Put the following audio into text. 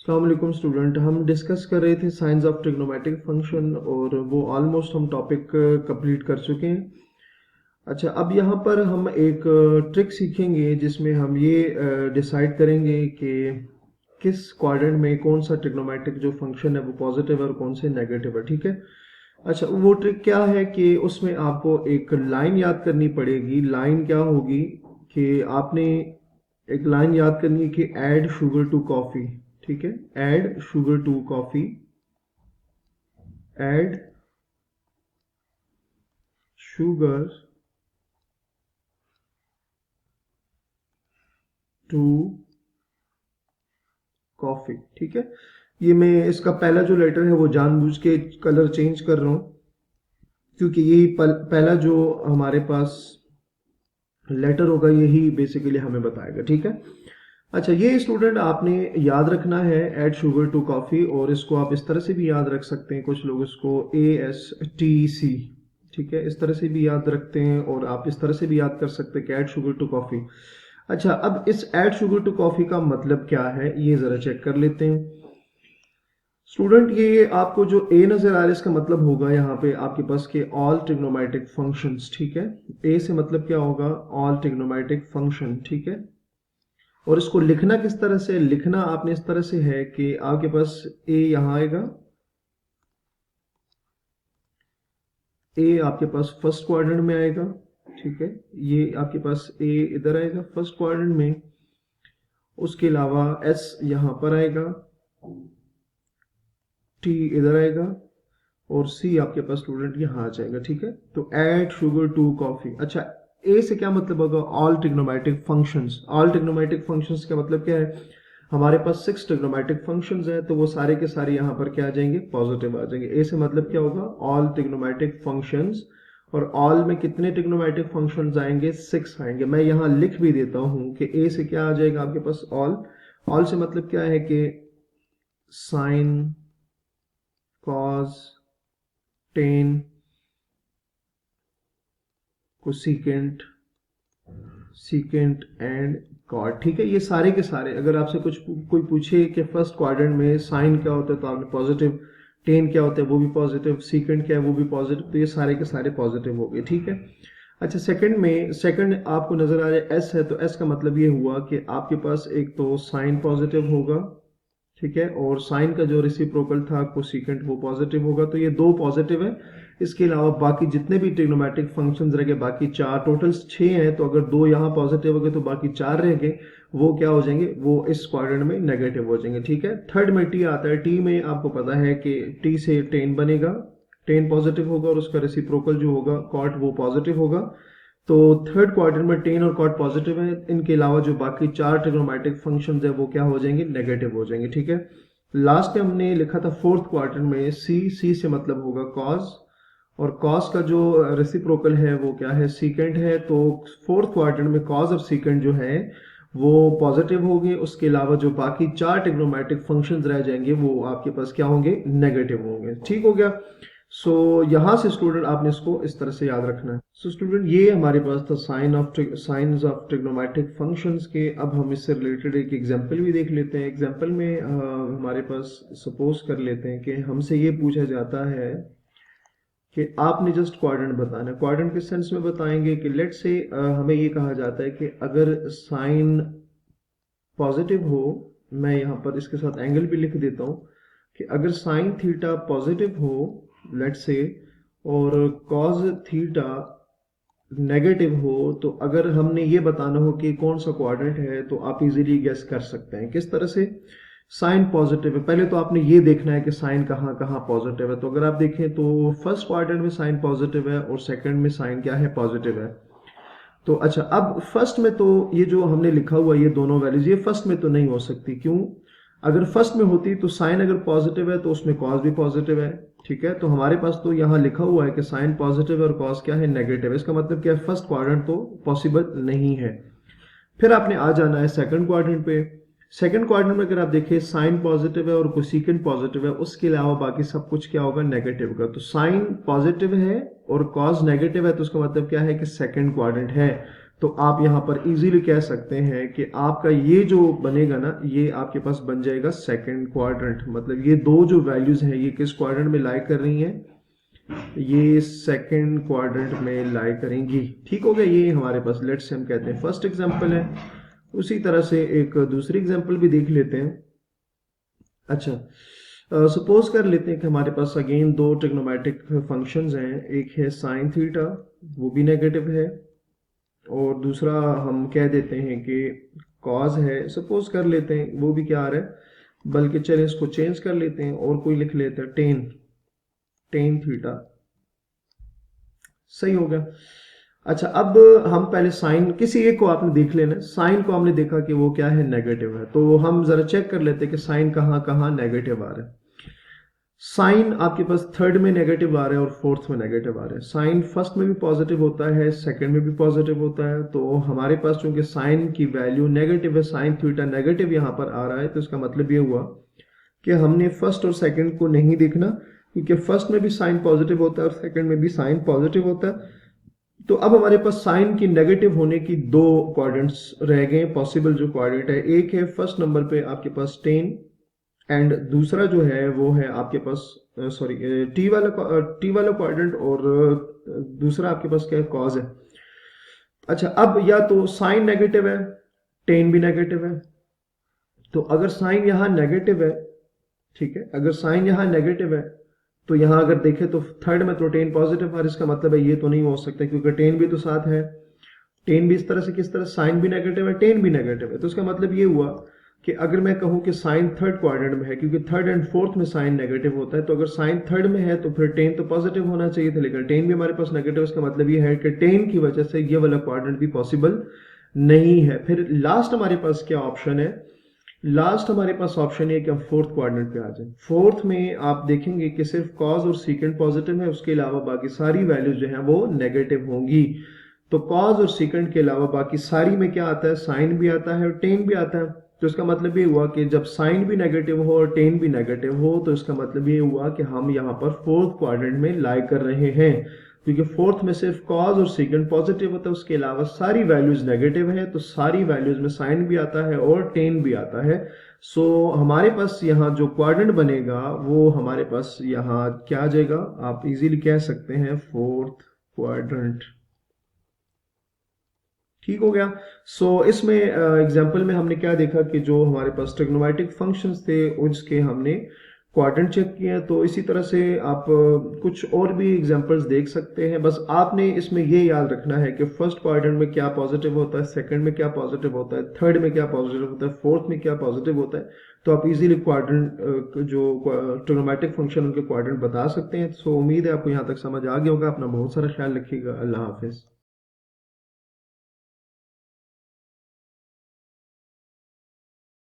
अस्सलाम वालेकुम स्टूडेंट। हम डिस्कस कर रहे थे साइंस ऑफ ट्रिग्नोमेट्रिक फंक्शन और वो ऑलमोस्ट हम टॉपिक कंप्लीट कर चुके हैं। अच्छा, अब यहाँ पर हम एक ट्रिक सीखेंगे जिसमें हम ये डिसाइड करेंगे कि किस क्वाड्रेंट में कौन सा ट्रिग्नोमेट्रिक जो फंक्शन है वो पॉजिटिव है और कौन से नेगेटिव है। ठीक है। अच्छा, वो ट्रिक क्या है कि उसमें आपको एक लाइन याद करनी पड़ेगी। लाइन क्या होगी कि आपने एक लाइन याद करनी है कि ऐड शुगर टू कॉफी। ठीक है, add sugar to coffee, add sugar to coffee. ठीक है, ये मैं इसका पहला जो लेटर है वो जानबूझ के कलर चेंज कर रहा हूं क्योंकि यही पहला जो हमारे पास लेटर होगा यही बेसिकली हमें बताएगा। ठीक है। अच्छा, ये स्टूडेंट आपने याद रखना है ऐड शुगर टू कॉफी, और इसको आप इस तरह से भी याद रख सकते हैं। कुछ लोग इसको ASTC, ठीक है, इस तरह से भी याद रखते हैं, और आप इस तरह से भी याद कर सकते हैं कि ऐड शुगर टू कॉफी। अच्छा, अब इस ऐड शुगर टू कॉफी का मतलब क्या है ये जरा चेक कर लेते हैं स्टूडेंट। ये आपको जो ए नजर आ रहा है इसका मतलब होगा यहाँ पे आपके पास के ऑल ट्रिग्नोमेट्रिक फंक्शंस। ठीक है, ए से मतलब क्या होगा, ऑल ट्रिग्नोमेट्रिक फंक्शन। ठीक है, और इसको लिखना किस तरह से, लिखना आपने इस तरह से है कि आपके पास ए यहां आएगा, ए आपके पास फर्स्ट क्वाड्रेंट में आएगा। ठीक है, ये आपके पास ए इधर आएगा फर्स्ट क्वाड्रेंट में, उसके अलावा एस यहां पर आएगा, टी इधर आएगा, और सी आपके पास स्टूडेंट यहां आ जाएगा। ठीक है, तो ऐड शुगर टू कॉफी। अच्छा, ए से क्या मतलब होगा, all trigonometric functions. All trigonometric functions का मतलब क्या है, हमारे पास 6 ट्रिग्नोमेट्रिक फंक्शंस है, तो वो सारे के सारे यहाँ पर क्या आ जाएंगे, पॉजिटिव आ जाएंगे। ए से मतलब क्या होगा, ऑल ट्रिग्नोमेट्रिक फंक्शंस, और ऑल में कितने ट्रिग्नोमेट्रिक फंक्शंस आएंगे, 6 आएंगे। मैं यहाँ लिख भी देता हूँ कि ए से क्या आ जाएगा आपके पास, ऑल। ऑल से मतलब क्या है कि sine, cos, tan, cosecant, secant and cot. ठीक है, ये सारे के सारे, अगर आपसे कुछ कोई पूछे कि फर्स्ट क्वाड्रेंट में साइन क्या होता है तो आपने पॉजिटिव, टेन क्या होता है वो भी पॉजिटिव, सीकेंट क्या है वो भी पॉजिटिव, तो ये सारे के सारे पॉजिटिव हो गए। ठीक है। अच्छा, सेकंड में, सेकंड आपको नजर आ रहा है एस है, तो एस का मतलब ये हुआ कि आपके पास एक तो साइन पॉजिटिव होगा, ठीक है, और साइन का जो रेसिप्रोकल था कोसिकेंट वो पॉजिटिव होगा, तो ये दो पॉजिटिव है। इसके अलावा बाकी जितने भी ट्रिग्नोमेट्रिक फंक्शंस रह गए, बाकी 4, टोटल 6 हैं, तो अगर 2 यहाँ पॉजिटिव हो गए तो बाकी 4 रह गए, वो क्या हो जाएंगे, वो इस क्वाड्रेंट में नेगेटिव हो जाएंगे। ठीक है। थर्ड में टी आता है, टी में आपको पता है कि टी से टेन बनेगा, टेन पॉजिटिव होगा, और उसका रेसिप्रोकल जो होगा कॉट वो पॉजिटिव होगा। तो थर्ड क्वाड्रेंट में टेन और कॉट पॉजिटिव है, इनके अलावा जो बाकी 4 ट्रिग्नोमेट्रिक फंक्शंस है वो क्या हो जाएंगे, नेगेटिव हो जाएंगे। ठीक है। लास्ट में हमने लिखा था फोर्थ क्वाड्रेंट में सी, सी से मतलब होगा कॉस, और कॉस का जो रेसिप्रोकल है वो क्या है, सीकेंट है। तो फोर्थ क्वाड्रेंट में कॉस और सीकेंट जो है वो पॉजिटिव होंगे, उसके अलावा जो बाकी 4 ट्रिग्नोमेट्रिक फंक्शंस रह जाएंगे वो आपके पास क्या होंगे, नेगेटिव होंगे। ठीक हो गया। सो यहां से स्टूडेंट आपने इसको इस तरह से याद रखना है। सो स्टूडेंट, ये हमारे पास था साइंस ऑफ ट्रिग्नोमेट्रिक फंक्शंस के। अब हम इससे रिलेटेड एक एग्जांपल भी देख लेते हैं। एग्जांपल में हमारे पास सपोज कर लेते हैं कि हमसे ये पूछा जाता है कि आपने जस्ट क्वाड्रेंट बताना है। क्वाड्रेंट किस सेंस में बताएंगे कि लेट से हमें ये कहा जाता है कि अगर साइन पॉजिटिव हो, मैं यहाँ पर इसके साथ एंगल भी लिख देता हूँ कि अगर साइन थीटा पॉजिटिव हो लेट से, और कॉस थीटा नेगेटिव हो, तो अगर हमने ये बताना हो कि कौन सा क्वाड्रेंट है तो आप इजीली गेस कर सकते हैं। किस तरह से, साइन पॉजिटिव है, पहले तो आपने ये देखना है कि साइन कहाँ कहाँ पॉजिटिव है। तो अगर आप देखें तो फर्स्ट क्वाड्रेंट में साइन पॉजिटिव है और सेकंड में साइन क्या है, पॉजिटिव है। तो अच्छा, अब फर्स्ट में तो ये जो हमने लिखा हुआ ये दोनों वैल्यूज ये फर्स्ट में तो नहीं हो सकती। क्यों, अगर फर्स्ट में होती तो साइन अगर पॉजिटिव है तो उसमें कॉस भी पॉजिटिव है। ठीक है, तो हमारे पास तो यहाँ लिखा हुआ है कि साइन पॉजिटिव है और कॉस क्या है, नेगेटिव है। इसका मतलब क्या है, फर्स्ट क्वाड्रेंट तो पॉसिबल नहीं है। फिर आपने आ जाना है सेकंड क्वाड्रेंट पे। सेकंड क्वाड्रेंट में अगर आप देखिए साइन पॉजिटिव है और कोसिकेंट पॉजिटिव है, उसके अलावा बाकी सब कुछ क्या होगा, नेगेटिव का। तो साइन पॉजिटिव है और कॉस नेगेटिव है, तो उसका मतलब क्या है कि सेकंड क्वाड्रेंट है। तो आप यहाँ पर इजीली कह सकते हैं कि आपका ये जो बनेगा ना, ये आपके पास बन जाएगा सेकंड क्वाड्रेंट। मतलब ये दो जो वैल्यूज हैं ये किस क्वाड्रेंट में लाई कर रही हैं, ये सेकंड क्वाड्रेंट में लाई करेंगी। ठीक हो गया, ये हमारे पास लेट्स से हम कहते हैं फर्स्ट एग्जांपल है। उसी तरह से एक दूसरी एग्जांपल भी देख लेते हैं। अच्छा, सपोज कर लेते हैं कि हमारे पास अगेन दो ट्रिग्नोमेट्रिक फंक्शंस हैं, एक है साइन थीटा, वो भी नेगेटिव है, और दूसरा हम कह देते हैं कि कॉज है। सपोज कर लेते हैं वो भी क्या आ रहा है, बल्कि चलिए इसको चेंज कर लेते हैं और कोई लिख लेते हैं टेन थीटा। सही हो गया। अच्छा, अब हम पहले साइन किसी एक को आपने देख लेना, साइन को हमने देखा कि वो क्या है, नेगेटिव है। तो हम जरा चेक कर लेते हैं कि साइन कहाँ कहाँ नेगेटिव आ रहा है। साइन आपके पास थर्ड में नेगेटिव आ रहा है और फोर्थ में नेगेटिव आ रहा है। साइन फर्स्ट में भी पॉजिटिव होता है, सेकंड में भी पॉजिटिव होता है। तो हमारे पास चूंकि साइन की वैल्यू नेगेटिव है, साइन थीटा नेगेटिव यहाँ पर आ रहा है, तो इसका मतलब ये हुआ कि हमने फर्स्ट और सेकंड को नहीं देखना, क्योंकि फर्स्ट में भी साइन पॉजिटिव होता है और सेकंड में भी साइन पॉजिटिव होता है। तो अब हमारे पास साइन की नेगेटिव होने की दो क्वाड्रेंट्स रह गए, पॉसिबल जो क्वाड्रेंट है। एक है फर्स्ट नंबर पे आपके पास टेन, एंड दूसरा जो है वो है आपके पास सॉरी टी वाला क्वाड्रेंट, और दूसरा आपके पास क्या है, कॉज है। अच्छा, अब या तो साइन नेगेटिव है, टेन भी नेगेटिव है। तो अगर साइन यहां नेगेटिव है, ठीक है, अगर साइन यहां नेगेटिव है तो यहां अगर देखें तो थर्ड में तो टेन पॉजिटिव है, इसका मतलब है ये तो नहीं हो सकता, क्योंकि टेन भी तो साथ है। टेन भी इस तरह से, किस तरह, साइन भी नेगेटिव है, टेन भी नेगेटिव है। तो इसका मतलब ये हुआ कि अगर मैं कहूं कि साइन थर्ड क्वाड्रेंट में है, क्योंकि थर्ड एंड फोर्थ में साइन नेगेटिव होता है, तो अगर साइन थर्ड में है तो फिर टेन तो पॉजिटिव होना चाहिए था, लेकिन टेन भी हमारे पास नेगेटिव। इसका मतलब ये है कि टेन की वजह से ये वाला क्वाड्रेंट भी पॉसिबल नहीं है। फिर लास्ट हमारे पास क्या ऑप्शन है, लास्ट हमारे पास ऑप्शन है कि हम फोर्थ क्वाड्रेंट पे आ जाए। फोर्थ में आप देखेंगे कि सिर्फ कॉज और सीकेंड पॉजिटिव है, उसके अलावा बाकी सारी वैल्यूज जो है वो नेगेटिव होंगी। तो कॉज और सीकेंड के अलावा बाकी सारी में क्या आता है, साइन भी आता है और टेन भी आता है। तो इसका मतलब ये हुआ कि जब साइन भी नेगेटिव हो और टेन भी नेगेटिव हो, तो इसका मतलब ये हुआ कि हम यहाँ पर फोर्थ क्वाड्रेंट में लाई कर रहे हैं, क्योंकि फोर्थ में सिर्फ कॉज और सीकेंड पॉजिटिव होता है, उसके अलावा सारी वैल्यूज नेगेटिव है। तो सारी वैल्यूज में साइन भी आता है और टेन भी आता है। सो हमारे पास यहाँ जो क्वाड्रेंट बनेगा वो हमारे पास यहाँ क्या आ जाएगा, आप इजीली कह सकते हैं फोर्थ क्वाड्रेंट। ठीक हो गया। इसमें एग्जांपल में हमने क्या देखा कि जो हमारे पास ट्रिग्नोमेट्रिक फंक्शंस थे उसके हमने क्वाड्रेंट चेक किए। तो इसी तरह से आप कुछ और भी एग्जांपल्स देख सकते हैं। बस आपने इसमें ये याद रखना है कि फर्स्ट क्वाड्रेंट में क्या पॉजिटिव होता है, सेकंड में क्या पॉजिटिव होता है, थर्ड में क्या पॉजिटिव होता है, फोर्थ में क्या पॉजिटिव होता है। तो आप इजीली क्वाड्रेंट जो ट्रिग्नोमेट्रिक फंक्शन उनके क्वाड्रेंट बता सकते हैं। उम्मीद है आपको यहाँ तक समझ आ गया होगा। अपना बहुत सारा ख्याल रखिएगा। अल्लाह हाफिज।